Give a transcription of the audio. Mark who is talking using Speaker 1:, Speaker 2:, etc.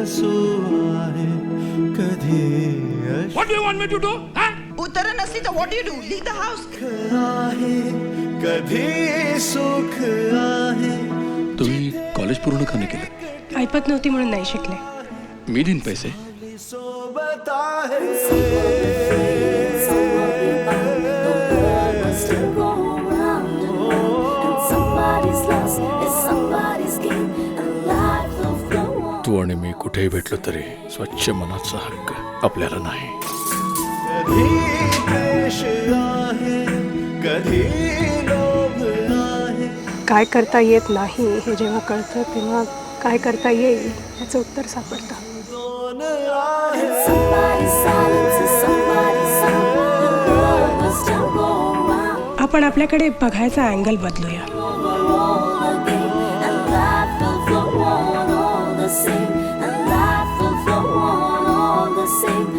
Speaker 1: आहे कधी
Speaker 2: What do you want me to do? Huh?
Speaker 3: उत्तर नसली तर what you do leave the house.
Speaker 1: आहे कधी सुख आहे.
Speaker 4: तुम्ही कॉलेज पूर्ण का नाही केलं?
Speaker 5: ऐपत नव्हती म्हणून नाही शिकले.
Speaker 4: मी देईन पैसे.
Speaker 1: सोबत आहे
Speaker 4: तू आणि मी कुठेही भेटलो तरी स्वच्छ मनाचा हक्क आपल्याला नाही.
Speaker 1: कधी द्वेष आहे कधी लोभ आहे.
Speaker 5: काय करता येत नाही हे जेव्हा कळतं तेव्हा काय करता येईल याचं उत्तर सापडतं.
Speaker 1: दोन आहे
Speaker 5: आपण आपल्याकडे बघायचा अँगल बदलूया.
Speaker 6: and life will go on all the same.